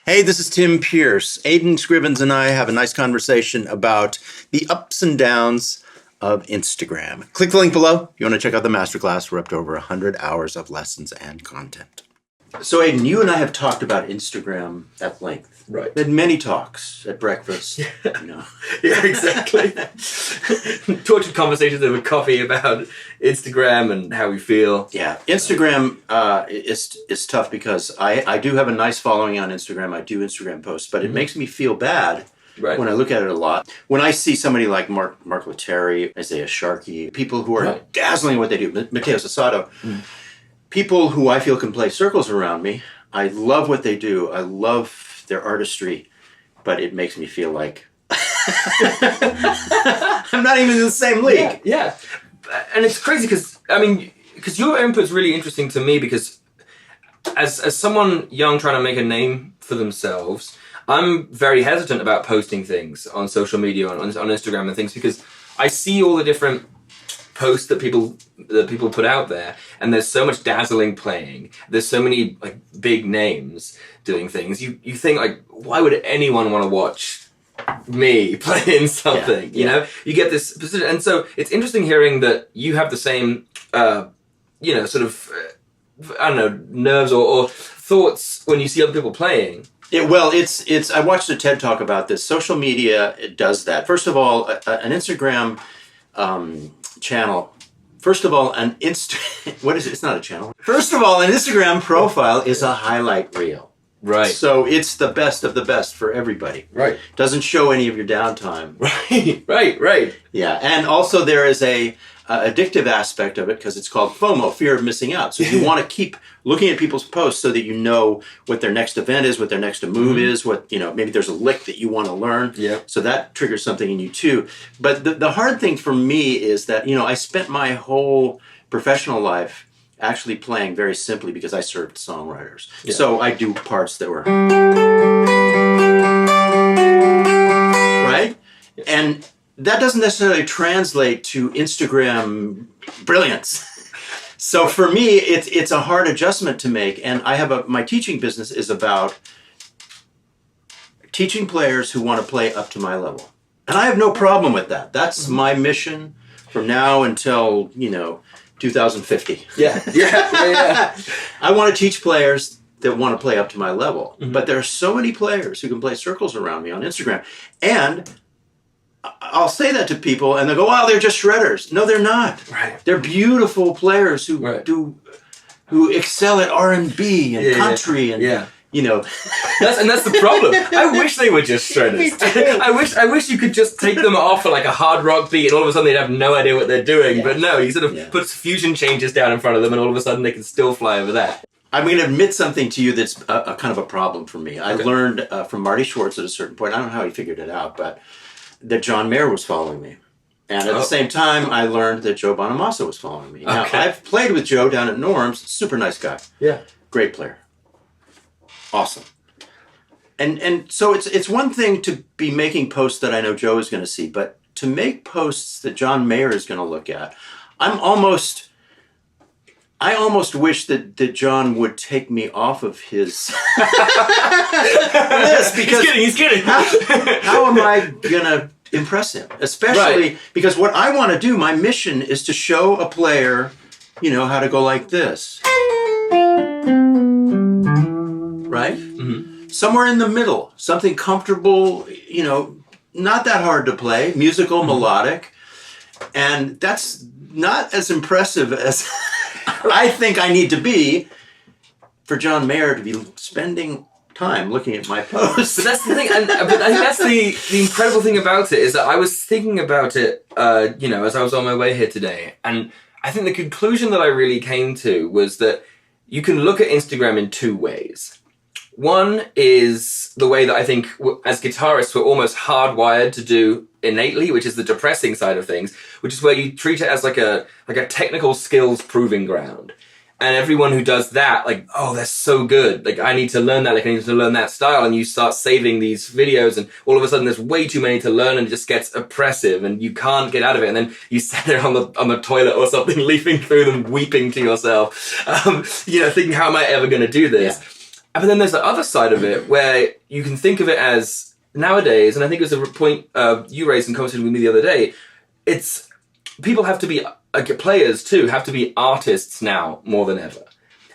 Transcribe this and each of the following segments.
Hey, this is Tim Pierce. Aidan Scrivens and I have a nice conversation about the ups and downs of Instagram. Click the link below if you want to check out the Masterclass. We're up to over 100 hours of lessons and content. So, Aidan, you and I have talked about Instagram at length. Right. We had many talks at breakfast. Yeah, yeah, exactly. Tortured conversations over coffee about Instagram and how we feel. Yeah, Instagram is tough because I do have a nice following on Instagram. I do Instagram posts, but it makes me feel bad when I look at it a lot. When I see somebody like Mark Lettieri, Isaiah Sharkey, people who are dazzling at what they do, Matteo Sasato, people who I feel can play circles around me. I love what they do. I love their artistry, but it makes me feel like I'm not even in the same league. Yeah. And it's crazy because your input's really interesting to me because as someone young trying to make a name for themselves, I'm very hesitant about posting things on social media, on Instagram and things, because I see all the different posts that people put out there, and there's so much dazzling playing. There's so many like big names doing things. You think like, why would anyone want to watch me playing something? You know, you get this position, and so it's interesting hearing that you have the same, nerves or thoughts when you see other people playing. It's. I watched a TED talk about this. Social media, it does that. First of all, an Instagram channel. First of all, what is it? It's not a channel. First of all, an Instagram profile is a highlight reel. Right. So it's the best of the best for everybody. Right. Doesn't show any of your downtime. Right. Yeah, and also there is a addictive aspect of it because it's called FOMO, fear of missing out. So you want to keep looking at people's posts so that you know what their next event is, what their next move is, maybe there's a lick that you want to learn. Yeah. So that triggers something in you too. But the hard thing for me is that, I spent my whole professional life actually playing very simply because I served songwriters. Yeah. So I do parts that were right? Yeah. And that doesn't necessarily translate to Instagram brilliance. So for me, it's a hard adjustment to make. And I have my teaching business is about teaching players who want to play up to my level. And I have no problem with that. That's my mission from now until, 2050. Yeah. I want to teach players that want to play up to my level. Mm-hmm. But there are so many players who can play circles around me on Instagram. And I'll say that to people and they'll go, wow, they're just shredders. No, they're not. Right. They're beautiful players who excel at R&B and country and that's the problem. I wish they were just shredders. I wish you could just take them off for like a hard rock beat and all of a sudden they'd have no idea what they're doing. Yeah. But no, you sort of put fusion changes down in front of them and all of a sudden they can still fly over that. I'm going to admit something to you that's a kind of a problem for me. I learned from Marty Schwartz at a certain point, I don't know how he figured it out, but that John Mayer was following me. And at the same time, I learned that Joe Bonamassa was following me. Now, I've played with Joe down at Norm's. Super nice guy. Yeah. Great player. Awesome. And so it's one thing to be making posts that I know Joe is going to see, but to make posts that John Mayer is going to look at, I almost wish that John would take me off of his list because he's kidding. How am I gonna impress him? Especially because what I want to do, my mission is to show a player, how to go like this, right? Mm-hmm. Somewhere in the middle, something comfortable, not that hard to play, musical, melodic, and that's not as impressive as I think I need to be for John Mayer to be spending time looking at my posts. But that's the thing, but I think that's the incredible thing about it is that I was thinking about it, as I was on my way here today, and I think the conclusion that I really came to was that you can look at Instagram in two ways. One is the way that I think as guitarists we're almost hardwired to do innately, which is the depressing side of things, which is where you treat it as like a technical skills proving ground. And everyone who does that, like, oh, they're so good. Like, I need to learn that. Like, I need to learn that style. And you start saving these videos and all of a sudden there's way too many to learn and it just gets oppressive and you can't get out of it. And then you sit there on the toilet or something, leafing through them, weeping to yourself, thinking, how am I ever going to do this? But then there's the other side of it where you can think of it as nowadays, and I think it was a point you raised in conversation with me the other day, it's people have to be, players too, have to be artists now more than ever.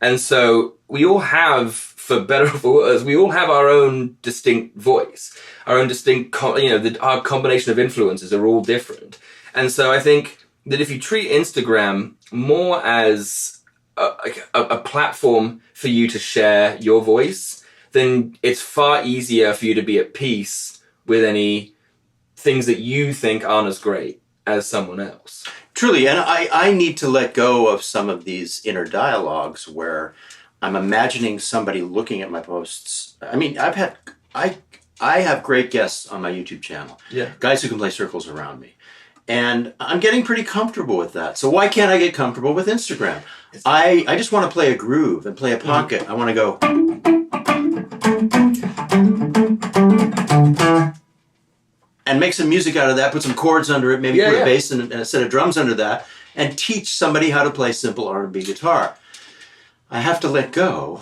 And so we all have, for better or for worse, we all have our own distinct voice, our own distinct, our combination of influences are all different. And so I think that if you treat Instagram more as a platform for you to share your voice, then it's far easier for you to be at peace with any things that you think aren't as great as someone else. Truly, and I need to let go of some of these inner dialogues where I'm imagining somebody looking at my posts. I mean, I have great guests on my YouTube channel. Yeah. Guys who can play circles around me. And I'm getting pretty comfortable with that. So why can't I get comfortable with Instagram? I just want to play a groove and play a pocket. Mm-hmm. I want to go. And make some music out of that, put some chords under it, maybe put a bass and a set of drums under that, and teach somebody how to play simple R&B guitar. I have to let go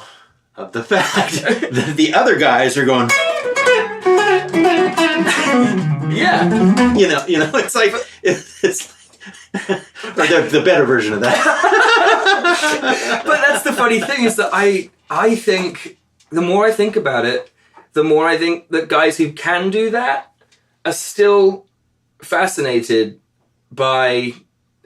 of the fact that the other guys are going. Yeah. You know, it's like or the better version of that. But that's the funny thing is that I think the more I think about it, the more I think that guys who can do that are still fascinated by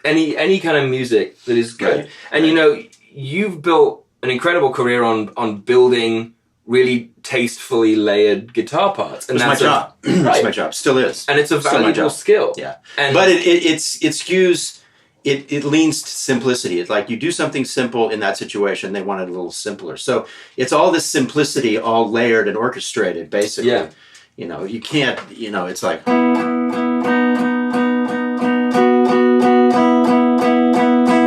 any kind of music that is good. Right. And you know, you've built an incredible career on building really tastefully layered guitar parts. And that's my job. Right. That's my job. Still is. And it's a valuable skill. Yeah. But it skews, it leans to simplicity. It's like you do something simple in that situation, they want it a little simpler. So it's all this simplicity all layered and orchestrated, basically. Yeah. You know, you can't, it's like.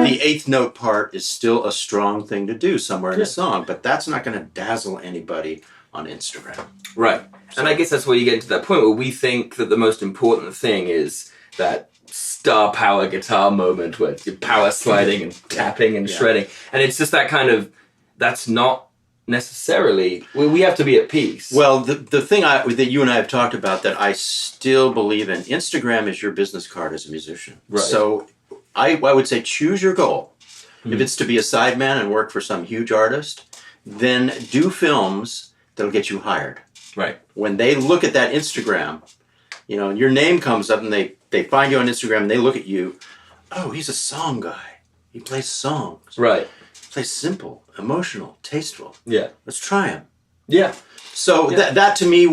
The eighth note part is still a strong thing to do somewhere in a song, but that's not going to dazzle anybody on Instagram. Right. So, and I guess that's where you get to that point where we think that the most important thing is that star power guitar moment where you're power sliding and tapping and shredding. And it's just that kind of, that's not necessarily, we have to be at peace. Well, the thing that you and I have talked about that I still believe in, Instagram is your business card as a musician. Right. So I would say choose your goal. Mm-hmm. If it's to be a sideman and work for some huge artist, then do films that'll get you hired. Right. When they look at that Instagram, and your name comes up and they find you on Instagram and they look at you, oh, he's a song guy. He plays songs. Right. Plays simple, emotional, tasteful. Yeah. Let's try him. Yeah. So that to me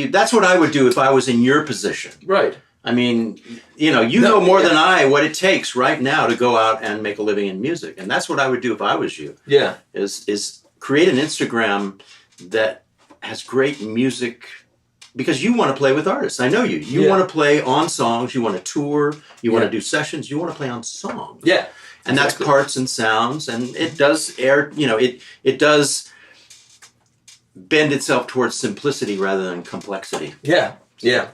that's what I would do if I was in your position. Right. I mean, you know more than I what it takes right now to go out and make a living in music. And that's what I would do if I was you. Yeah. Is create an Instagram that has great music because you want to play with artists. I know you. You want to play on songs, you want to tour, you want to do sessions, you want to play on songs. Yeah. And that's parts and sounds, and it does it does bend itself towards simplicity rather than complexity. Yeah, yeah.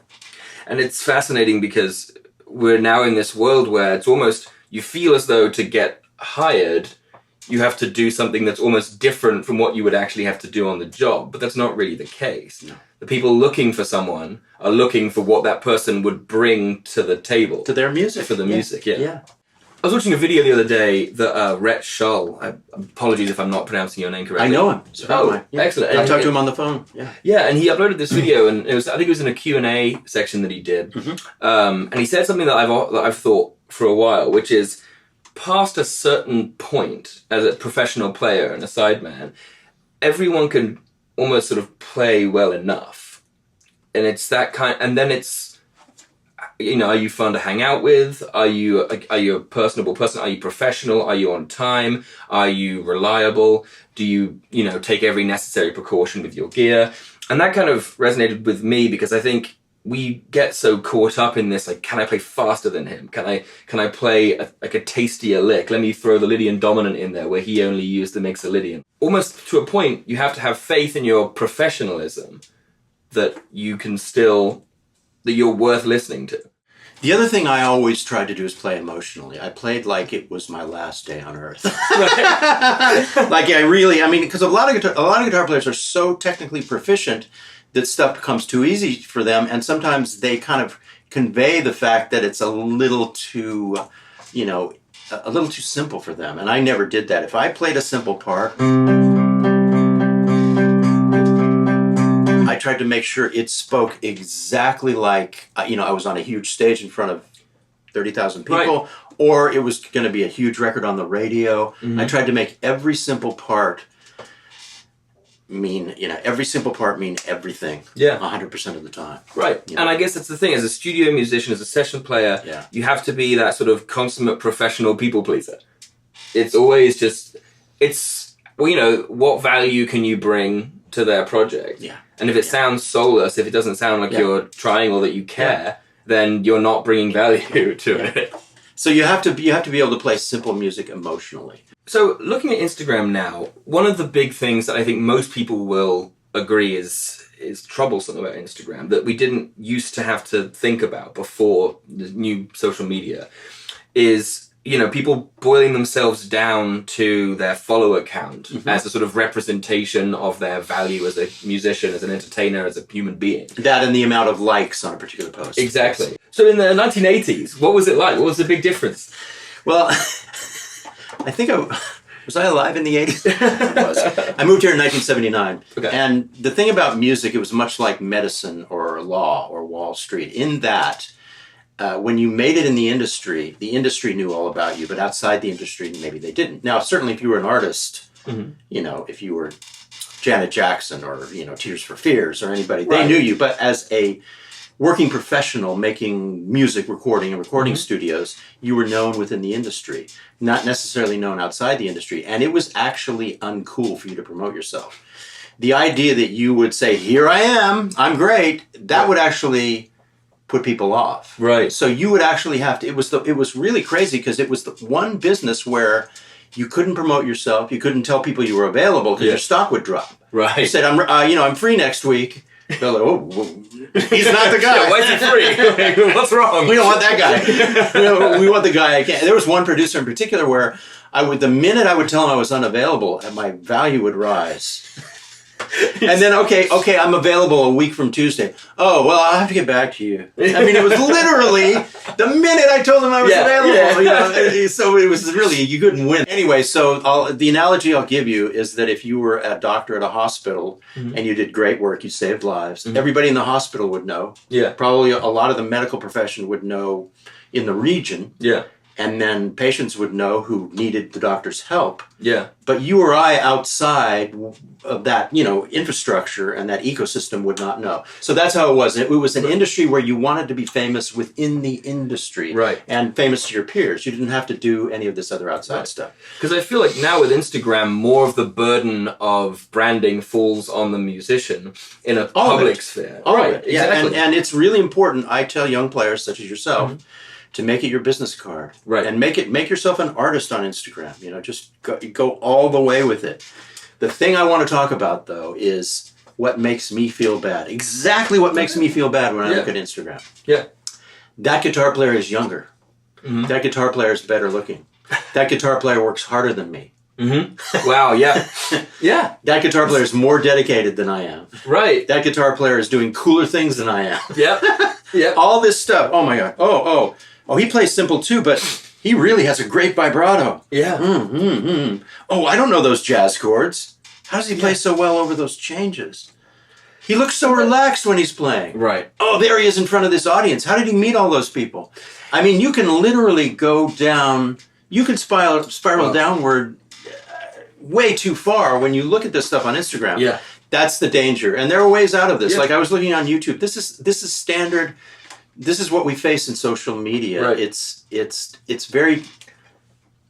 And it's fascinating because we're now in this world where it's almost, you feel as though to get hired, you have to do something that's almost different from what you would actually have to do on the job. But that's not really the case. No. The people looking for someone are looking for what that person would bring to the table. To their music. For the music, Yeah. I was watching a video the other day that Rhett Shull, apologies if I'm not pronouncing your name correctly. I know him. Excellent. I talked to him on the phone. Yeah. Yeah, and he uploaded this video, and I think it was in a Q&A section that he did. Mm-hmm. And he said something that I've thought for a while, which is, past a certain point as a professional player and a sideman, everyone can almost sort of play well enough. And it's that kind, and then it's, are you fun to hang out with? Are you a personable person? Are you professional? Are you on time? Are you reliable? Do you, take every necessary precaution with your gear? And that kind of resonated with me because I think we get so caught up in this, like, can I play faster than him? Can I play a tastier lick? Let me throw the Lydian dominant in there where he only used the Mixolydian. Almost to a point, you have to have faith in your professionalism that you can still, that you're worth listening to. The other thing I always tried to do is play emotionally. I played like it was my last day on earth. Because a lot of guitar players are so technically proficient that stuff becomes too easy for them, and sometimes they kind of convey the fact that it's a little too, a little too simple for them. And I never did that. If I played a simple part, I tried to make sure it spoke exactly like, I was on a huge stage in front of 30,000 people, or it was going to be a huge record on the radio. Mm-hmm. I tried to make every simple part mean everything. Yeah. 100% of the time. Right. And I guess that's the thing. As a studio musician, as a session player, you have to be that sort of consummate professional people pleaser. It's always just, what value can you bring to their project? Yeah. And if it sounds soulless, if it doesn't sound like you're trying or that you care, then you're not bringing value to it. So you have to be able to play simple music emotionally. So looking at Instagram now, one of the big things that I think most people will agree is troublesome about Instagram, that we didn't used to have to think about before the new social media, is people boiling themselves down to their follower count as a sort of representation of their value as a musician, as an entertainer, as a human being. That and the amount of likes on a particular post. Exactly. So in the 1980s, what was it like? What was the big difference? Well, I think was I alive in the 80s? I was. I moved here in 1979. Okay. And the thing about music, it was much like medicine or law or Wall Street, in that when you made it in the industry knew all about you, but outside the industry, maybe they didn't. Now, certainly if you were an artist, if you were Janet Jackson or, Tears for Fears or anybody, they knew you. But as a working professional making music, recording in recording studios, you were known within the industry, not necessarily known outside the industry. And it was actually uncool for you to promote yourself. The idea that you would say, here I am, I'm great, that would actually put people off. Right. So you would actually have to, it was really crazy because it was the one business where you couldn't promote yourself, you couldn't tell people you were available because your stock would drop. Right. You said, I'm free next week. They're like, oh, he's not the guy. Why is he free? What's wrong? We don't want that guy. We want the guy I can't. There was one producer in particular where the minute I would tell him I was unavailable, my value would rise. And then, okay, I'm available a week from Tuesday. Oh, well, I'll have to get back to you. I mean, it was literally the minute I told them I was available. Yeah. So it was really, you couldn't win. Anyway, so the analogy I'll give you is that if you were a doctor at a hospital and you did great work, you saved lives, everybody in the hospital would know. Yeah. Probably a lot of the medical profession would know in the region. Yeah. And then patients would know who needed the doctor's help. Yeah. But you or I outside of that, infrastructure and that ecosystem would not know. So that's how it was. It was an industry where you wanted to be famous within the industry. Right. And famous to your peers. You didn't have to do any of this other outside stuff. Because I feel like now with Instagram, more of the burden of branding falls on the musician in a public sphere. All right. Exactly. Yeah. And it's really important, I tell young players such as yourself, to make it your business card, right? And make yourself an artist on Instagram. Just go all the way with it. The thing I want to talk about though is what makes me feel bad. Exactly what makes me feel bad when I look at Instagram. Yeah, that guitar player is younger. That guitar player is better looking. That guitar player works harder than me. Wow. Yeah. Yeah. That guitar player is more dedicated than I am. Right. That guitar player is doing cooler things than I am. Yep. Yep. All this stuff. Oh my God. Oh, he plays simple too, but he really has a great vibrato. Yeah. Oh, I don't know those jazz chords. How does he play so well over those changes? He looks so relaxed when he's playing. Right. Oh, there he is in front of this audience. How did he meet all those people? I mean, you can literally go down, you can spiral downward way too far when you look at this stuff on Instagram. Yeah. That's the danger. And there are ways out of this. Yeah. Like I was looking on YouTube. This is standard. This is what we face in social media. Right. It's very,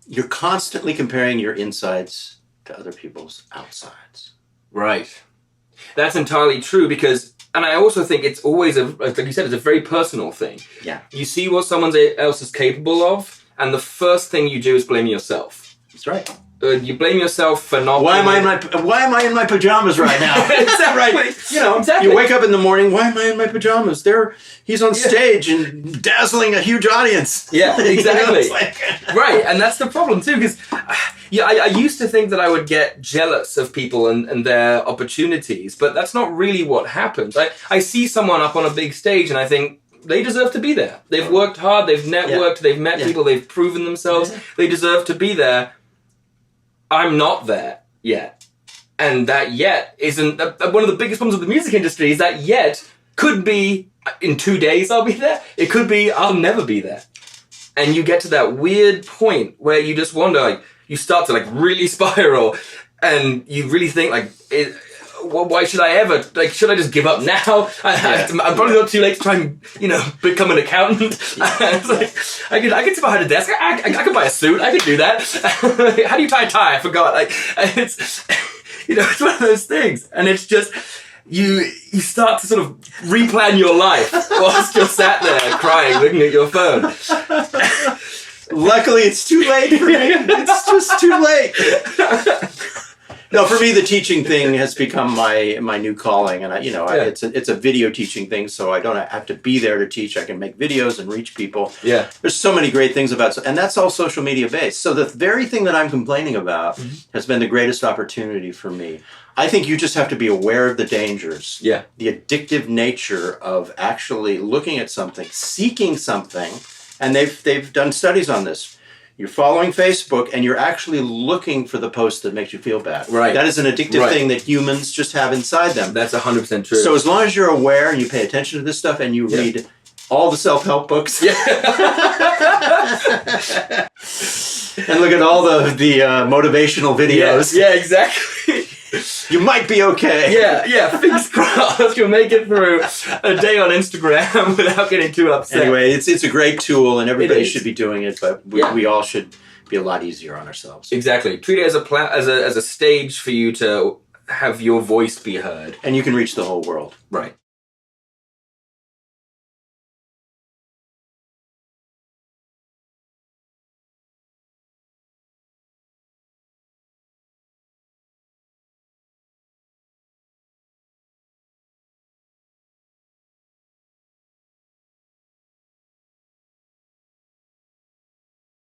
you're constantly comparing your insides to other people's outsides. Right. That's entirely true because, and I also think it's always, like you said, it's a very personal thing. Yeah. You see what someone else is capable of, and the first thing you do is blame yourself. That's right. You blame yourself for not. Why am I in my pajamas right now? Exactly. Right. You know, exactly. You wake up in the morning. Why am I in my pajamas? He's on stage and dazzling a huge audience. Yeah, exactly. You know, right, and that's the problem too. Because I used to think that I would get jealous of people and their opportunities, but that's not really what happens. I see someone up on a big stage, and I think, they deserve to be there. They've worked hard. They've networked. They've met people. They've proven themselves. They deserve to be there. I'm not there yet. And that yet isn't... one of the biggest problems with the music industry is that yet could be, in 2 days I'll be there. It could be, I'll never be there. And you get to that weird point where you just wonder, like, you start to like really spiral, and you really think like, why should I ever, like, should I just give up now? I'm probably not too late to try and, become an accountant. It's like, I could sit behind a desk. I could buy a suit. I could do that. How do you tie a tie? I forgot. Like, it's, it's one of those things. And it's just, you start to sort of replan your life whilst you're sat there crying, looking at your phone. Luckily, it's too late for me. It's just too late. No, for me, the teaching thing has become my new calling, and it's a video teaching thing, so I don't have to be there to teach. I can make videos and reach people. Yeah, there's so many great things about, and that's all social media based. So the very thing that I'm complaining about has been the greatest opportunity for me. I think you just have to be aware of the dangers. Yeah, the addictive nature of actually looking at something, seeking something, and they've done studies on this. You're following Facebook, and you're actually looking for the post that makes you feel bad. Right. That is an addictive thing that humans just have inside them. That's 100% true. So as long as you're aware and you pay attention to this stuff and you read all the self-help books, and look at all the motivational videos. Yeah, exactly. You might be okay. Yeah, fingers crossed you'll make it through a day on Instagram without getting too upset. Anyway, it's a great tool, and everybody should be doing it, but we all should be a lot easier on ourselves. Exactly. Treat it as a stage for you to have your voice be heard. And you can reach the whole world. Right.